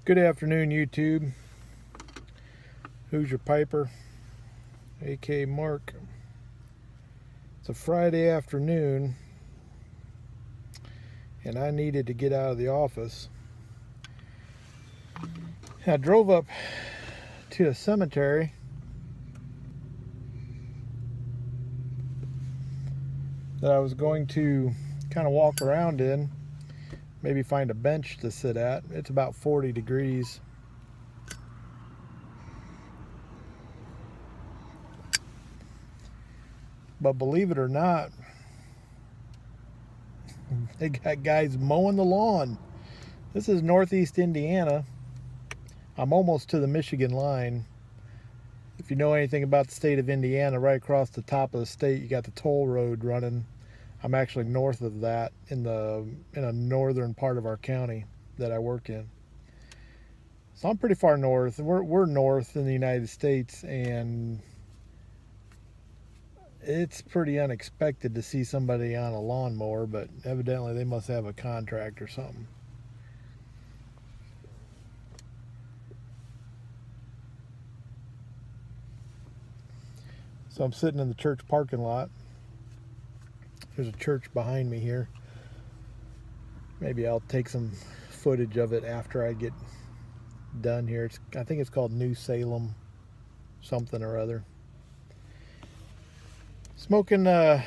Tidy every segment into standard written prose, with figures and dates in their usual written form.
Good afternoon, YouTube. Who's your piper? A.K. Mark. It's a Friday afternoon, and I needed to get out of the office. I drove up to a cemetery that I was going to kind of walk around in, maybe find a bench to sit at. It's about 40 degrees. But believe it or not, they got guys mowing the lawn. This is Northeast Indiana. I'm almost to the Michigan line. If you know anything about the state of Indiana, right across the top of the state, you got the toll road running. I'm actually north of that in a northern part of our county that I work in. So I'm pretty far north. We're north in the United States, and it's pretty unexpected to see somebody on a lawnmower, but evidently they must have a contract or something. So I'm sitting in the church parking lot. There's a church behind me here. Maybe I'll take some footage of it after I get done here. I think it's called New Salem something or other. Smoking the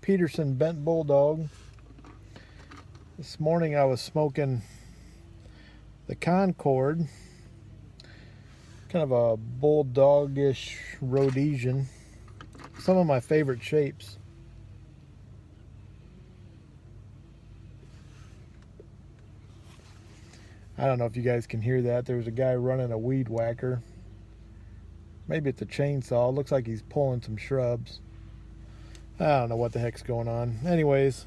Peterson Bent Bulldog. This morning I was smoking the Concord, kind of a bulldogish Rhodesian. Some of my favorite shapes. I don't know if you guys can hear that. There's a guy running a weed whacker. Maybe it's a chainsaw. It looks like he's pulling some shrubs. I don't know what the heck's going on. Anyways,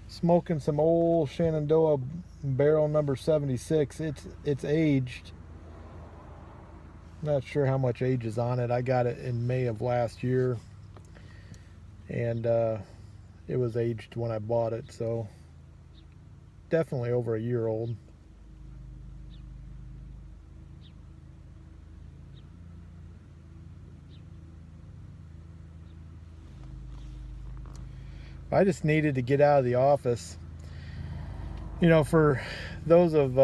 smoking some old Shenandoah barrel number 76. It's aged. Not sure how much age is on it. I got it in May of last year, and it was aged when I bought it, so definitely over a year old. I just needed to get out of the office. You know, for those of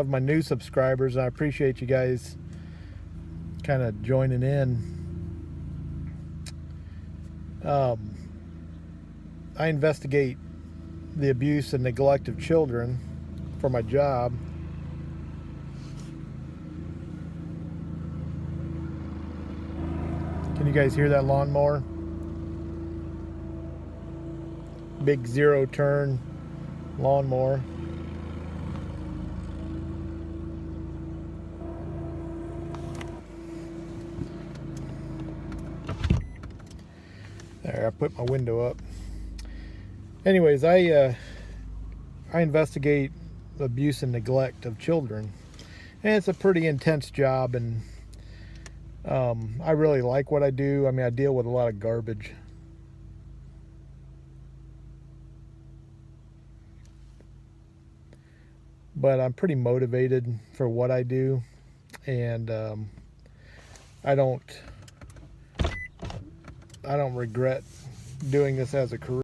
my new subscribers, I appreciate you guys kind of joining in. I investigate the abuse and neglect of children for my job. Can you guys hear that lawnmower? Big zero turn lawnmower. There, I put my window up. Anyways, I investigate abuse and neglect of children, and it's a pretty intense job, and I really like what I do. I mean, I deal with a lot of garbage. But I'm pretty motivated for what I do, and I don't regret doing this as a career.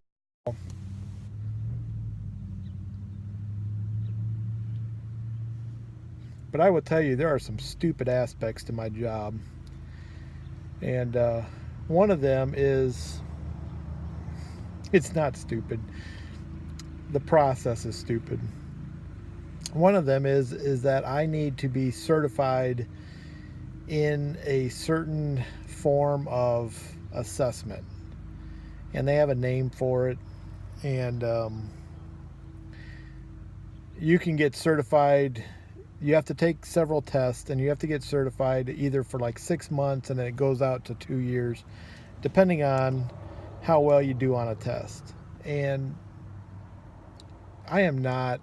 But I will tell you, there are some stupid aspects to my job, and one of them is, it's not stupid. The process is stupid. One of them is that I need to be certified in a certain form of assessment, and they have a name for it, and you can get certified. You have to take several tests, and you have to get certified either for like 6 months, and then it goes out to 2 years, depending on how well you do on a test. And I am not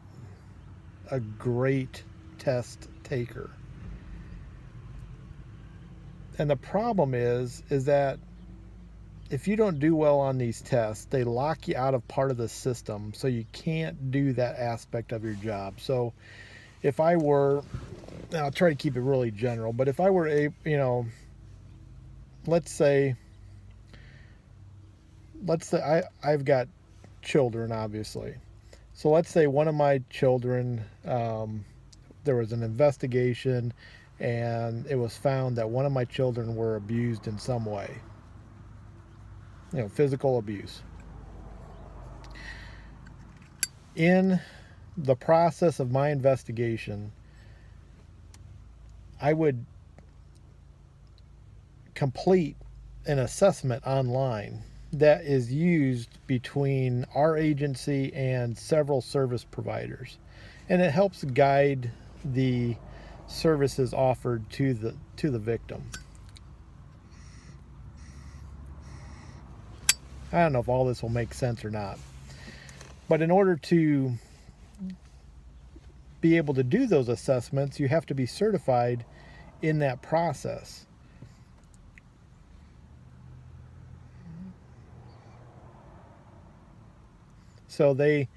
a great test taker. And the problem is that if you don't do well on these tests, they lock you out of part of the system, so you can't do that aspect of your job. So if I were, I'll try to keep it really general, but if I were let's say I've got children, obviously. So let's say one of my children, there was an investigation, and it was found that one of my children were abused in some way, physical abuse. In the process of my investigation, I would complete an assessment online that is used between our agency and several service providers, and it helps guide the services offered to the victim. I don't know if all this will make sense or not, but in order to be able to do those assessments, you have to be certified in that process. So they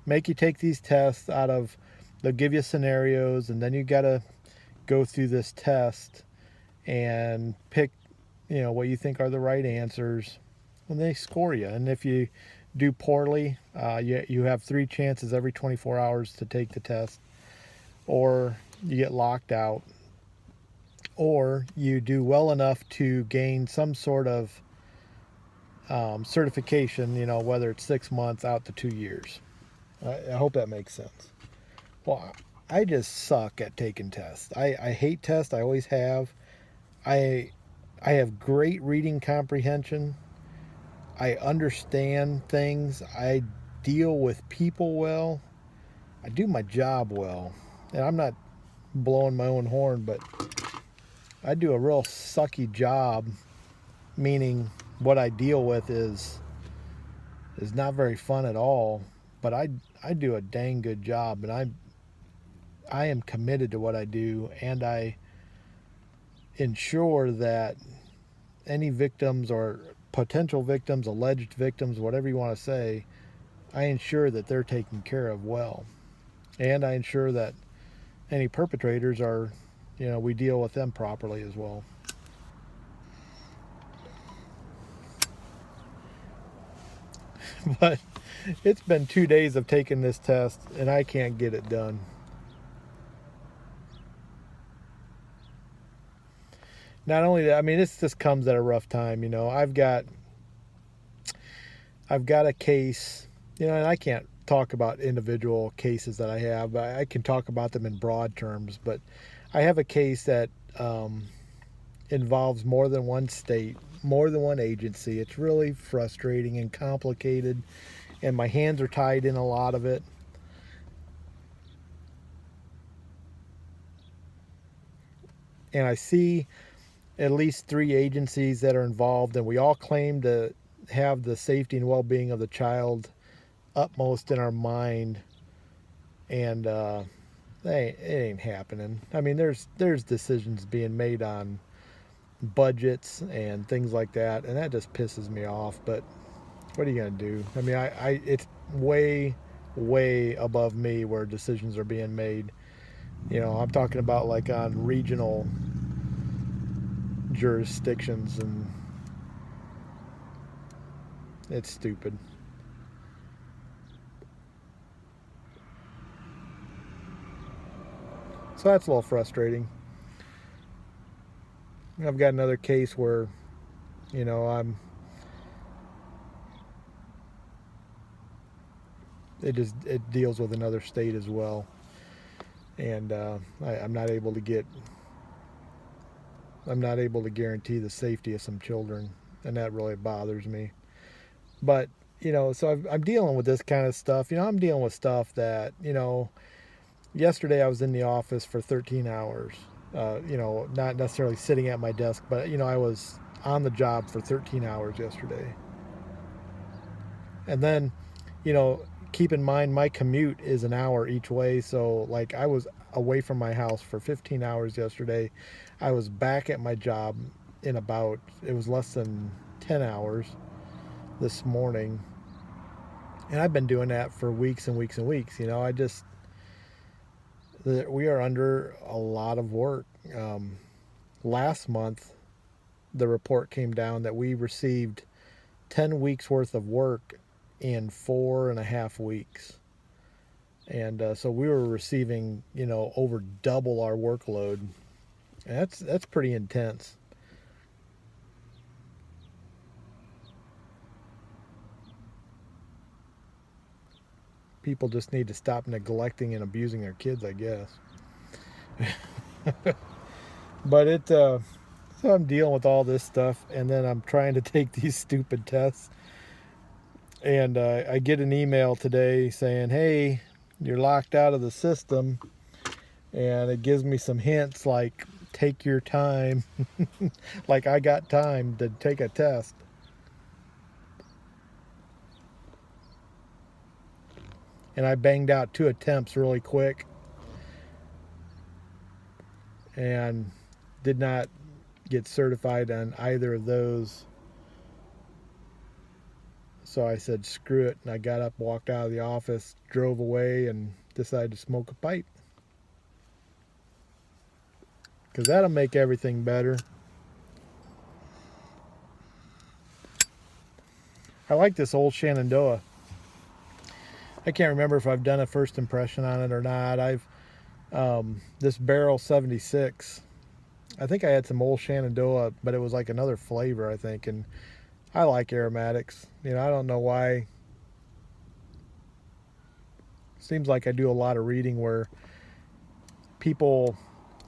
make you take these tests they'll give you scenarios, and then you got to go through this test and pick, what you think are the right answers, and they score you. And if you do poorly, you have 3 chances every 24 hours to take the test, or you get locked out, or you do well enough to gain some sort of certification, whether it's 6 months out to 2 years. I hope that makes sense. Well, I just suck at taking tests. I hate tests. I always have. I have great reading comprehension. I understand things. I deal with people well. I do my job well. And I'm not blowing my own horn, but I do a real sucky job, meaning what I deal with is not very fun at all, but I do a dang good job, and I am committed to what I do, and I ensure that any victims or potential victims, alleged victims, whatever you want to say, I ensure that they're taken care of well. And I ensure that any perpetrators are, we deal with them properly as well. But it's been 2 days of taking this test, and I can't get it done. Not only that, this just comes at a rough time. I've got a case, and I can't talk about individual cases that I have, but I can talk about them in broad terms. But I have a case that involves more than one state, more than one agency. It's really frustrating and complicated, and my hands are tied in a lot of it. And I see at least 3 agencies that are involved, and we all claim to have the safety and well-being of the child utmost in our mind, and it ain't happening. There's decisions being made on budgets and things like that, and that just pisses me off. But what are you gonna do? It's way above me where decisions are being made. I'm talking about like on regional jurisdictions, and it's stupid. So that's a little frustrating. I've got another case where, it deals with another state as well, and I'm not able to guarantee the safety of some children, and that really bothers me. But so I'm dealing with this kind of stuff. I'm dealing with stuff that yesterday I was in the office for 13 hours. Not necessarily sitting at my desk, but I was on the job for 13 hours yesterday. And then, keep in mind my commute is an hour each way, so like I was away from my house for 15 hours yesterday. I was back at my job in it was less than 10 hours this morning. And I've been doing that for weeks and weeks and weeks. You know, we are under a lot of work. Last month, the report came down that we received 10 weeks worth of work in 4.5 weeks. And so we were receiving, you know, over double our workload. And that's pretty intense. People just need to stop neglecting and abusing their kids, I guess. But so I'm dealing with all this stuff, and then I'm trying to take these stupid tests. And I get an email today saying, hey, you're locked out of the system. And it gives me some hints like, take your time. Like I got time to take a test. And I banged out 2 attempts really quick. And did not get certified on either of those. So I said, screw it. And I got up, walked out of the office, drove away, and decided to smoke a pipe. Because that'll make everything better. I like this old Shenandoah. I can't remember if I've done a first impression on it or not. This barrel 76. I think I had some old Shenandoah, but it was like another flavor, I think. And I like aromatics. You know, I don't know why. Seems like I do a lot of reading where people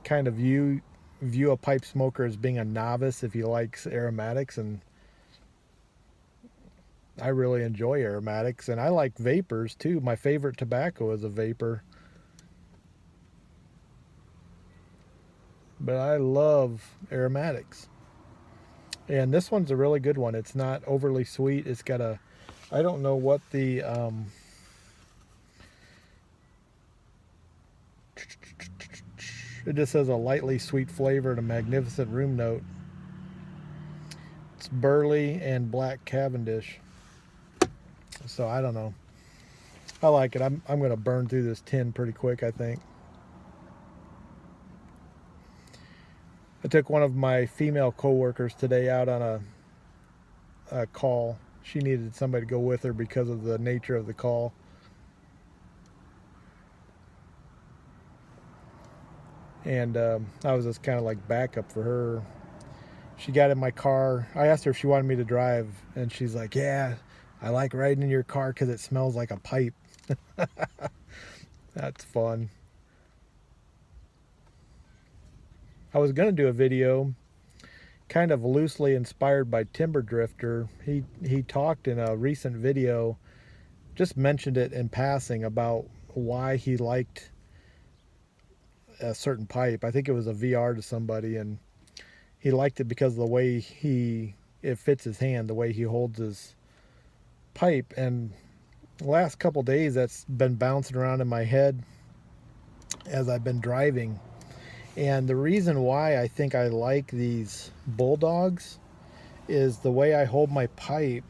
kind of view a pipe smoker as being a novice if he likes aromatics, and I really enjoy aromatics, and I like vapors too. My favorite tobacco is a vapor. But I love aromatics. And this one's a really good one. It's not overly sweet. It's got I don't know what the, it just says a lightly sweet flavor and a magnificent room note. It's burley and black Cavendish. So I don't know. I like it. I'm going to burn through this tin pretty quick, I think. I took one of my female coworkers today out on a call. She needed somebody to go with her because of the nature of the call. And I was just kind of like backup for her. She got in my car. I asked her if she wanted me to drive, and she's like, yeah, I like riding in your car because it smells like a pipe. That's fun. I was going to do a video kind of loosely inspired by Timber Drifter. He talked in a recent video, just mentioned it in passing about why he liked a certain pipe. I think it was a VR to somebody, and he liked it because of the way it fits his hand, the way he holds his pipe. And the last couple days that's been bouncing around in my head as I've been driving. And the reason why I think I like these Bulldogs is the way I hold my pipe.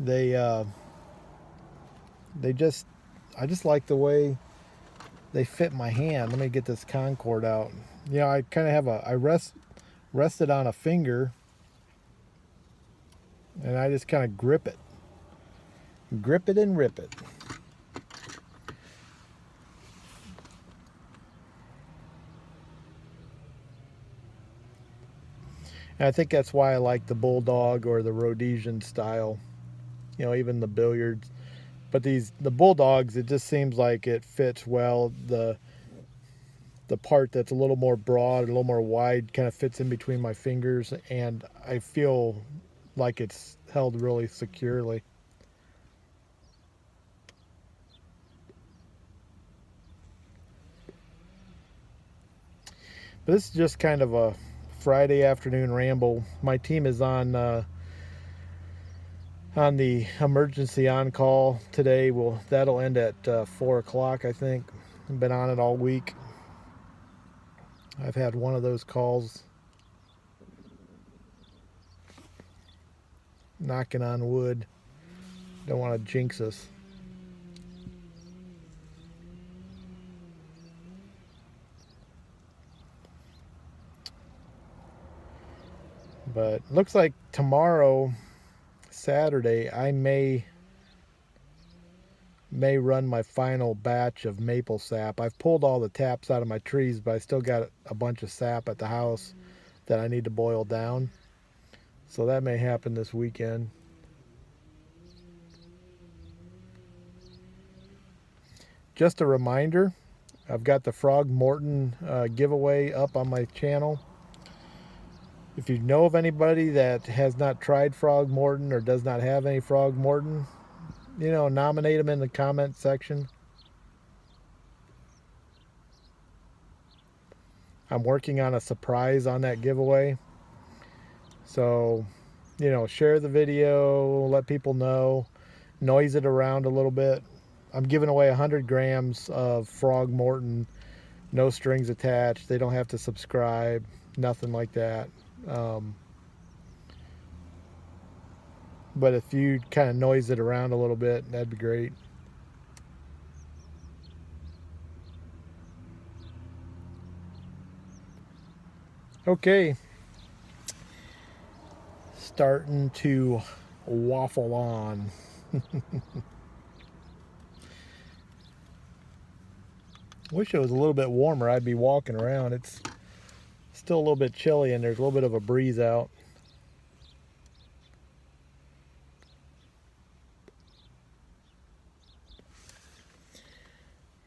I just like the way they fit my hand. Let me get this Concord out. You know, I kind of have I rest it on a finger, and I just kind of grip it and rip it. And I think that's why I like the Bulldog or the Rhodesian style, you know, even the billiards. But the Bulldogs, it just seems like it fits well. The part that's a little more broad, a little more wide, kind of fits in between my fingers, and I feel like it's held really securely. But this is just kind of a Friday afternoon ramble. My team is on the emergency on call today. That'll end at 4 o'clock, I think. I've been on it all week. I've had one of those calls knocking on wood. Don't want to jinx us. But looks like tomorrow, Saturday, I may run my final batch of maple sap. I've pulled all the taps out of my trees, but I still got a bunch of sap at the house that I need to boil down. So that may happen this weekend. Just a reminder, I've got the Frog Morton giveaway up on my channel. If you know of anybody that has not tried Frog Morton or does not have any Frog Morton, nominate them in the comment section. I'm working on a surprise on that giveaway. So, share the video, let people know, noise it around a little bit. I'm giving away 100 grams of Frog Morton, no strings attached. They don't have to subscribe, nothing like that. But if you kind of noise it around a little bit, that'd be great. Okay. Starting to waffle on. Wish it was a little bit warmer. I'd be walking around. It's still a little bit chilly and there's a little bit of a breeze out.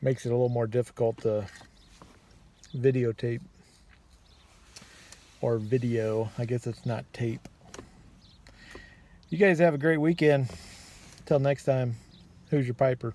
Makes it a little more difficult to videotape. Or video. I guess it's not tape. You guys have a great weekend. Till next time, who's your piper?